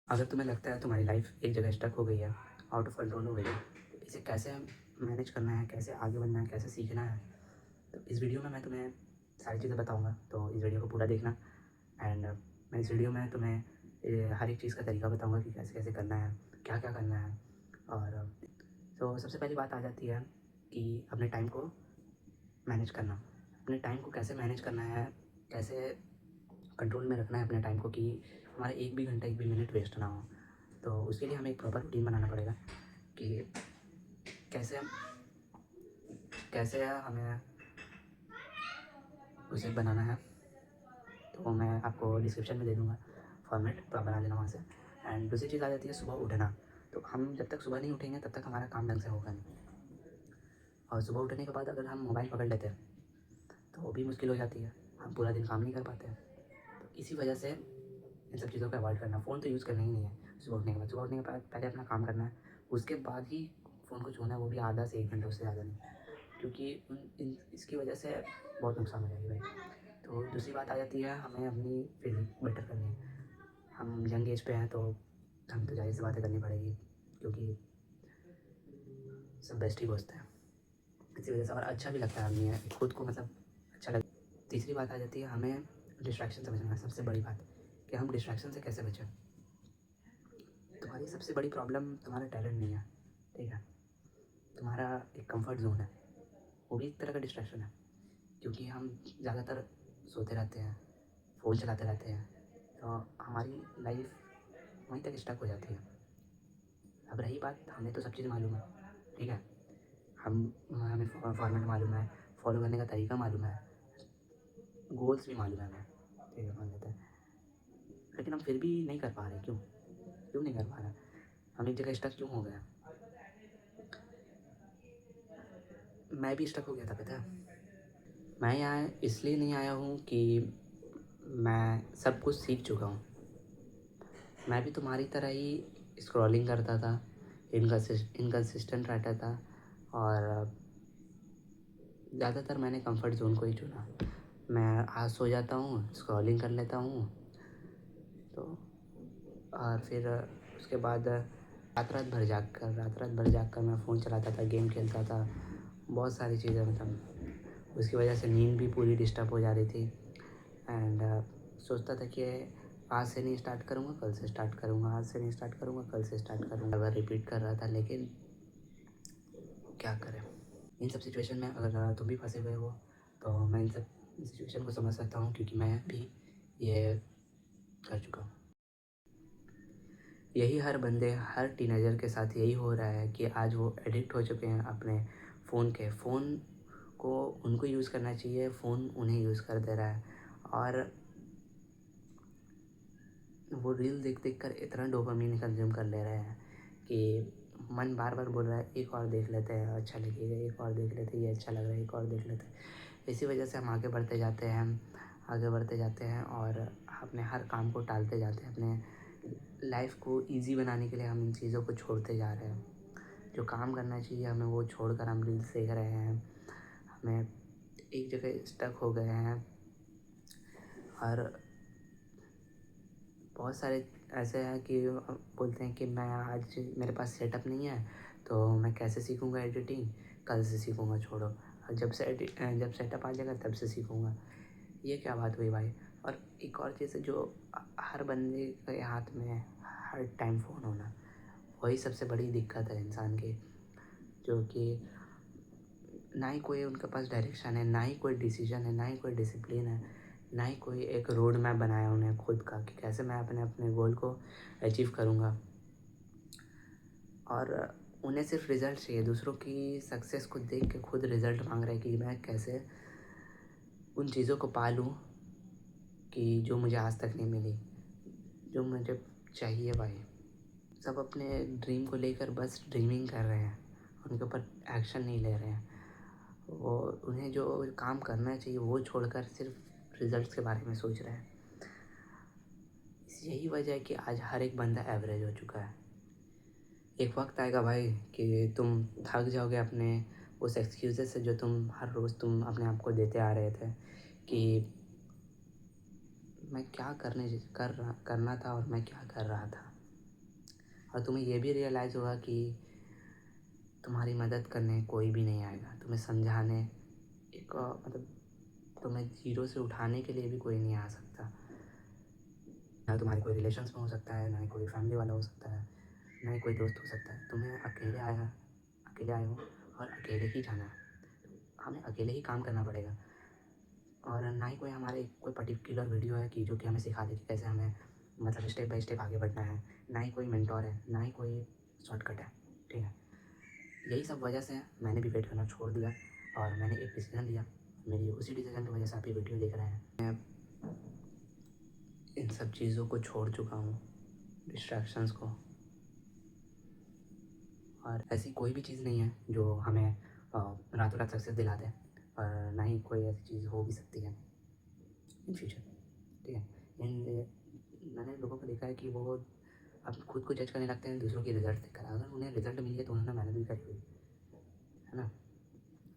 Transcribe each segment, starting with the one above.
अगर तुम्हें लगता है तुम्हारी लाइफ एक जगह स्टक हो गई है, आउट ऑफ कंट्रोल हो गई है, तो इसे कैसे मैनेज करना है, कैसे आगे बढ़ना है, कैसे सीखना है, तो इस वीडियो में मैं तुम्हें सारी चीज़ें बताऊंगा। तो इस वीडियो को पूरा देखना। एंड मैं इस वीडियो में तुम्हें हर एक चीज़ का तरीका बताऊंगा कि कैसे कैसे करना है, क्या क्या करना है। और तो सबसे पहली बात आ जाती है कि अपने टाइम को मैनेज करना। अपने टाइम को कैसे मैनेज करना है, कैसे कंट्रोल में रखना है अपने टाइम को कि हमारा एक भी घंटा एक भी मिनट वेस्ट ना हो। तो उसके लिए हमें एक प्रॉपर रूटीन बनाना पड़ेगा कि कैसे कैसे हमें उसे बनाना है। तो मैं आपको डिस्क्रिप्शन में दे दूँगा फॉर्मेट, तो आप बना लेना वहाँ से। एंड दूसरी चीज़ आ जाती है सुबह उठना। तो हम जब तक सुबह नहीं उठेंगे तब तक हमारा काम ढंग से होगा नहीं। और सुबह उठने के बाद अगर हम मोबाइल पकड़ लेते हैं तो वो भी मुश्किल हो जाती है, हम पूरा दिन काम नहीं कर पाते हैं। तो इसी वजह से इन सब चीज़ों को अवॉइड करना। फ़ोन तो यूज़ करना ही नहीं है सुबह उठने के बाद। सुबह उठने के बाद पहले अपना काम करना है, उसके बाद ही फ़ोन को छूना है, वो भी आधा से 1 घंटा, उससे ज़्यादा नहीं। क्योंकि इसकी वजह से बहुत नुकसान हो जाएगी भाई। तो दूसरी बात आ जाती है, हमें अपनी फिज़िक बेटर करनी है। हम यंग एज पे हैं तो हमें तो ज़ाहिर सी बातें करनी पड़ेगी, क्योंकि सब बेस्ट ही दोस्त हैं। इसी वजह से और अच्छा भी लगता है हमें खुद को, मतलब अच्छा लग। तीसरी बात आ जाती है, हमें डिस्ट्रैक्शन से बचना है। सबसे बड़ी बात कि हम डिस्ट्रैक्शन से कैसे बचें। तुम्हारी सबसे बड़ी प्रॉब्लम तुम्हारा टैलेंट नहीं है, ठीक है। तुम्हारा एक कंफर्ट जोन है, वो भी एक तरह का डिस्ट्रैक्शन है। क्योंकि हम ज़्यादातर सोते रहते हैं, फ़ोन चलाते रहते हैं, तो हमारी लाइफ वहीं तक स्टक हो जाती है। अब रही बात, हमें तो सब चीज़ मालूम है, ठीक है। हमें फॉर्मेट मालूम है, फॉलो करने का तरीका मालूम है, गोल्स भी मालूम है हमें, ठीक है, मान लेते हैं। लेकिन हम फिर भी नहीं कर पा रहे, क्यों क्यों नहीं कर पा रहे? हम एक जगह स्टक क्यों हो गए? मैं भी स्टक हो गया था, पता है। मैं यहाँ इसलिए नहीं आया हूँ कि मैं सब कुछ सीख चुका हूँ। मैं भी तुम्हारी तरह ही स्क्रॉलिंग करता था, इनकंसिस्टेंट रहता था, और ज़्यादातर मैंने कंफर्ट जोन को ही चुना। मैं आज सो जाता हूँ, स्क्रॉलिंग कर लेता हूँ, तो और फिर उसके बाद रात रात भर जाग कर मैं फ़ोन चलाता था, गेम खेलता था, बहुत सारी चीज़ें, मतलब उसकी वजह से नींद भी पूरी डिस्टर्ब हो जा रही थी। एंड सोचता था कि आज से नहीं स्टार्ट करूँगा, कल से स्टार्ट करूँगा, आज से नहीं स्टार्ट करूँगा, कल से स्टार्ट करूँगा, अगर रिपीट कर रहा था। लेकिन क्या करें, इन सब सिचुएशन में अगर तुम भी फंसे हुए हो तो मैं इन सब सिचुएशन को समझ सकता हूँ, क्योंकि मैं भी ये कर चुका हूँ। यही हर बंदे, हर टीनेजर के साथ यही हो रहा है कि आज वो एडिक्ट हो चुके हैं अपने फ़ोन को उनको यूज़ करना चाहिए, फ़ोन उन्हें यूज़ कर दे रहा है। और वो रील देख देख कर इतना डोपामिन कंज्यूम कर ले रहे हैं कि मन बार बार बोल रहा है एक और देख लेते हैं, अच्छा लगेगा, एक और देख लेते हैं, ये अच्छा लग रहा है, एक और देख लेते हैं। इसी वजह से हम आगे बढ़ते जाते हैं, और अपने हर काम को टालते जाते हैं। अपने लाइफ को ईज़ी बनाने के लिए हम इन चीज़ों को छोड़ते जा रहे हैं। जो काम करना चाहिए हमें, वो छोड़कर हम रील्स देख रहे हैं। हमें एक जगह स्टक हो गए हैं। और बहुत सारे ऐसे हैं कि बोलते हैं कि मैं आज मेरे पास सेटअप नहीं है तो मैं कैसे सीखूंगा एडिटिंग, कल से सीखूंगा, छोड़ो, जब सेटअप आ जाएगा तब से सीखूंगा। ये क्या बात हुई भाई। और एक और चीज़ है, जो हर बंदे के हाथ में हर टाइम फ़ोन होना, वही सबसे बड़ी दिक्कत है इंसान की। जो कि ना ही कोई उनके पास डायरेक्शन है, ना ही कोई डिसीजन है, ना ही कोई डिसिप्लिन है, ना ही कोई एक रोड मैप बनाया उन्हें खुद का कि कैसे मैं अपने अपने गोल को अचीव करूँगा। और उन्हें सिर्फ रिज़ल्ट चाहिए, दूसरों की सक्सेस को देख के खुद रिज़ल्ट मांग रहे हैं कि मैं कैसे उन चीज़ों को पा लूँ कि जो मुझे आज तक नहीं मिली, जो मुझे चाहिए भाई। सब अपने ड्रीम को लेकर बस ड्रीमिंग कर रहे हैं, उनके ऊपर एक्शन नहीं ले रहे हैं। वो उन्हें जो काम करना चाहिए वो छोड़कर सिर्फ रिजल्ट्स के बारे में सोच रहे हैं। यही वजह है कि आज हर एक बंदा एवरेज हो चुका है। एक वक्त आएगा भाई कि तुम थक जाओगे अपने उस एक्सक्यूज़ेस से जो तुम हर रोज़ तुम अपने आप को देते आ रहे थे कि मैं क्या करना था और मैं क्या कर रहा था। और तुम्हें ये भी रियलाइज़ होगा कि तुम्हारी मदद करने कोई भी नहीं आएगा, तुम्हें समझाने एक मतलब तुम्हें ज़ीरो से उठाने के लिए भी कोई नहीं आ सकता। ना तुम्हारे कोई रिलेशंस में हो सकता है, ना ही कोई फैमिली वाला हो सकता है, ना ही कोई दोस्त हो सकता है। तुम्हें अकेले आए हो और अकेले ही जाना है। हमें अकेले ही काम करना पड़ेगा और ना ही कोई हमारे कोई पर्टिकुलर वीडियो है कि जो कि हमें सिखा दे कि कैसे हमें मतलब स्टेप बाय स्टेप आगे बढ़ना है। ना ही कोई मेंटोर है, ना ही कोई शॉर्टकट है, ठीक है। यही सब वजह से मैंने भी वेट करना छोड़ दिया और मैंने एक डिसीजन लिया। मेरी उसी डिसीजन की वजह से आप ये वीडियो देख रहे हैं। मैं इन सब चीज़ों को छोड़ चुका हूँ, डिस्ट्रैक्शंस को। और ऐसी कोई भी चीज़ नहीं है जो हमें रातों रात सक्सेस दिला दे, और ना ही कोई ऐसी चीज़ हो भी सकती है इन फ्यूचर, ठीक है। मैंने लोगों को देखा है कि वो अब खुद को जज करने लगते हैं दूसरों की रिजल्ट देखकर। अगर उन्हें रिजल्ट मिली है तो उन्होंने मेहनत भी करी होगी, है ना,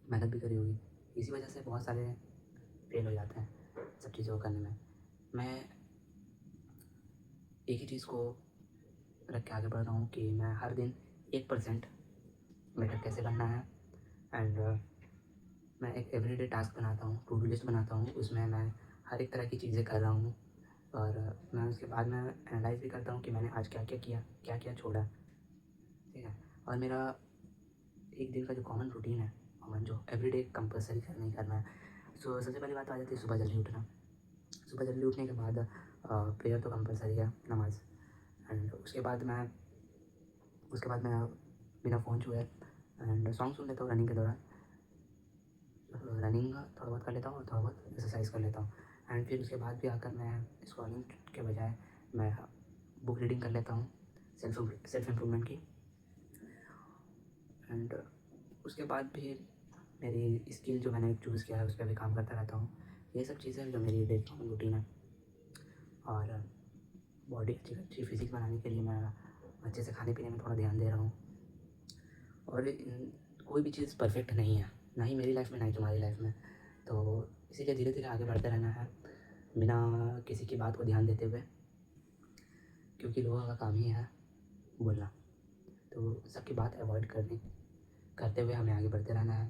मेहनत भी करी होगी। इसी वजह से बहुत सारे फेल हो जाते हैं सब चीज़ों को करने में। मैं एक ही चीज़ को रख के आगे बढ़ रहा हूँ कि मैं हर दिन 1% बेटर कैसे बनना है। एंड मैं एक एवरीडे टास्क बनाता हूँ, टू डू लिस्ट बनाता हूँ, उसमें मैं हर एक तरह की चीज़ें कर रहा हूँ। और मैं उसके बाद मैं एनालाइज़ भी करता हूँ कि मैंने आज क्या क्या किया, क्या क्या छोड़ा, ठीक है। और मेरा एक दिन का जो कॉमन रूटीन है, कॉमन जो एवरीडे कंपलसरी करना ही करना है। सो सबसे पहली बात आ जाती है सुबह जल्दी उठना। सुबह जल्दी उठने के बाद प्रेयर तो कंपलसरी है, नमाज़। एंड उसके बाद मैं बिना फ़ोन छुए एंड सॉन्ग सुन लेता हूँ रनिंग के दौरान। रनिंग थोड़ा बहुत कर लेता हूँ और थोड़ा बहुत एक्सरसाइज कर लेता हूँ। एंड फिर उसके बाद भी आकर मैं स्क्रॉलिंग के बजाय मैं बुक रीडिंग कर लेता हूँ, सेल्फ इम्प्रूवमेंट की। एंड उसके बाद भी मेरी स्किल जो मैंने चूज़ किया है उस पर भी काम करता रहता हूँ। ये सब चीज़ें जो मेरी डेली कॉमन रूटीन है। और बॉडी अच्छी फिज़िक बनाने के लिए मैं अच्छे से खाने पीने में थोड़ा ध्यान दे रहा हूँ। और कोई भी चीज़ परफेक्ट नहीं है, ना ही मेरी लाइफ में, ना ही तुम्हारी लाइफ में। तो इसीलिए धीरे धीरे आगे बढ़ते रहना है बिना किसी की बात को ध्यान देते हुए, क्योंकि लोगों का काम ही है बोलना। तो सबकी बात अवॉइड करते हुए हमें आगे बढ़ते रहना है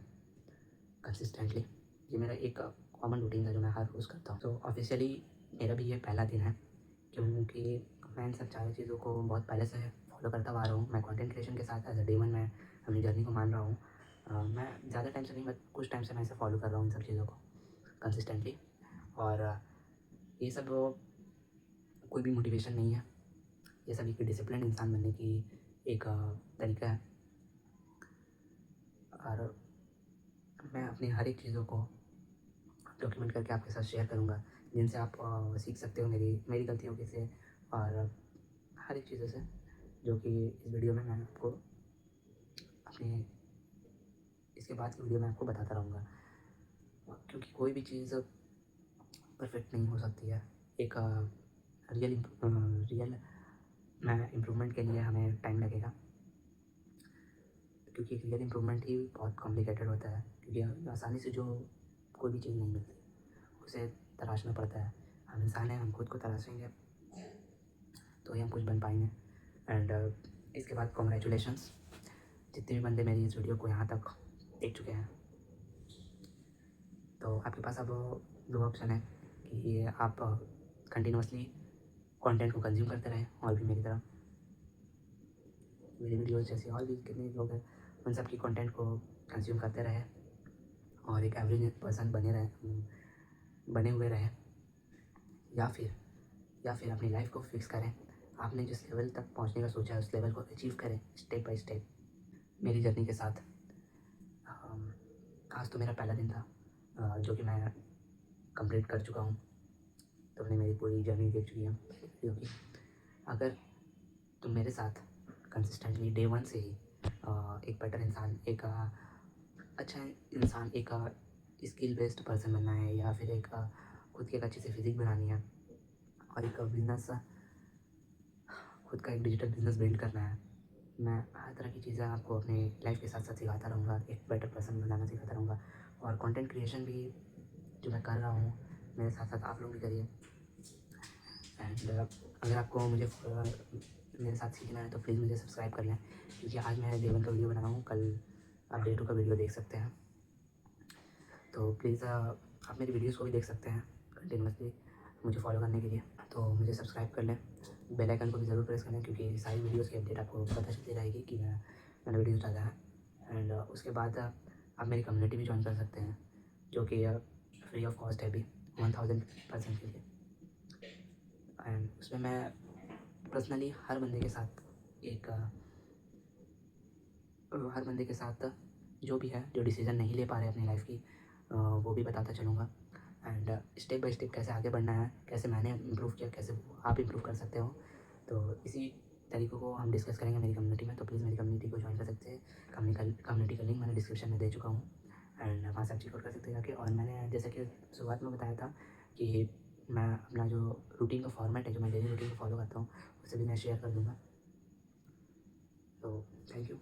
कंसिस्टेंटली। ये मेरा एक कॉमन रूटीन है जो मैं हर रोज़ करता हूँ। तो ऑफिशियली मेरा भी ये पहला दिन है, क्योंकि मैं इन सब सारी चीज़ों को बहुत पहले से फॉलो करता हुआ आ रहा हूँ। मैं कंटेंट क्रिएशन के साथ एज अ डे वन मैं अपनी जर्नी को मान रहा हूँ। मैं ज़्यादा टाइम से नहीं, मैं कुछ टाइम से मैं इसे फॉलो कर रहा हूँ इन सब चीज़ों को कंसिस्टेंटली। और ये सब कोई भी मोटिवेशन नहीं है, ये सब एक डिसिप्लिन इंसान बनने की एक तरीका है। और मैं अपनी हर एक चीज़ों को डॉक्यूमेंट करके आपके साथ शेयर करूँगा, जिनसे आप सीख सकते हो मेरी गलतियों के से और हर एक चीज़ों से, जो कि इस वीडियो में मैं आपको अपने इसके बाद की वीडियो में आपको बताता रहूँगा। क्योंकि कोई भी चीज़ परफेक्ट नहीं हो सकती है। एक रियल में इम्प्रूवमेंट के लिए हमें टाइम लगेगा, क्योंकि रियल इम्प्रूवमेंट ही बहुत कॉम्प्लिकेटेड होता है। क्योंकि आसानी से जो कोई भी चीज़ नहीं मिलती, उसे तराशना पड़ता है। हम इंसान हैं, हम खुद को तराशेंगे तो ही हम कुछ बन पाएंगे। एंड इसके बाद कॉन्ग्रेचुलेशंस, जितने भी बंदे मेरी इस वीडियो को यहाँ तक देख चुके हैं। तो आपके पास अब दो ऑप्शन है कि आप कंटिन्यूसली कंटेंट को कंज्यूम करते रहें, और भी मेरी तरह मेरी वीडियोस जैसे और भी कितने लोग हैं उन सब की कंटेंट को कंज्यूम करते रहे और एक एवरेज पर्सन बने हुए रहे, या फिर अपनी लाइफ को फिक्स करें। आपने जिस लेवल तक पहुंचने का सोचा है उस लेवल को अचीव करें स्टेप बाय स्टेप मेरी जर्नी के साथ। आज तो मेरा पहला दिन था जो कि मैं कंप्लीट कर चुका हूँ। तुमने मेरी पूरी जर्नी देख चुकी है वीडियो की। अगर तुम मेरे साथ कंसिस्टेंटली डे वन से ही एक बेटर इंसान, एक अच्छा इंसान, एक स्किल बेस्ड पर्सन बनना है, या फिर एक खुद की एक अच्छी सी फिजिक बनानी है और एक बिजनेस, खुद का एक डिजिटल बिजनेस बिल्ड करना है, मैं हर तरह की चीज़ें आपको अपने लाइफ के साथ साथ सिखाता रहूँगा, एक बेटर पर्सन बनाना सिखाता रहूँगा। और कंटेंट क्रिएशन भी जो मैं कर रहा हूँ मेरे साथ साथ आप लोग भी करिए। एंड अगर आपको मुझे मेरे साथ सीखना है तो प्लीज़ मुझे सब्सक्राइब कर लें, क्योंकि आज मैं डे 1 का वीडियो बना रहा हूँ, कल आप डे 2 का वीडियो देख सकते हैं। तो प्लीज़ आप मेरी वीडियोज़ को भी देख सकते हैं कंटिन्यूअसली मुझे फॉलो करने के लिए। तो मुझे सब्सक्राइब कर लें, बेल आइकन को भी ज़रूर प्रेस कर लें, क्योंकि सारी वीडियोज़ की अपडेट आपको पता चलती रहेगी कि मैंने वीडियोज़ डाला है। एंड उसके बाद आप मेरी कम्युनिटी भी ज्वाइन कर सकते हैं, जो कि फ्री ऑफ कॉस्ट है अभी 1000 पर्सन के लिए। एंड उसमें मैं पर्सनली हर बंदे के साथ जो भी है, जो डिसीज़न नहीं ले पा रहे अपनी लाइफ की, वो भी बताता चलूँगा। एंड स्टेप बाय स्टेप कैसे आगे बढ़ना है, कैसे मैंने इम्प्रूव किया, कैसे आप इम्प्रूव कर सकते हो। तो इसी तरीक़ों को हम डिस्कस करेंगे मेरी कम्युनिटी में। तो प्लीज़ मेरी कम्युनिटी को ज्वाइन कर सकते हैं। कम्युनिटी का लिंक मैंने डिस्क्रिप्शन में दे चुका हूँ, एंड वहाँ से आप चेकआउट कर सकते हैं जाके। और मैंने जैसे कि शुरुआत में बताया था कि मैं अपना जो रूटीन का फॉर्मेट है, जो मैं डेली रूटीन को फॉलो करता हूँ, उसे भी मैं शेयर कर दूँगा। तो थैंक यू।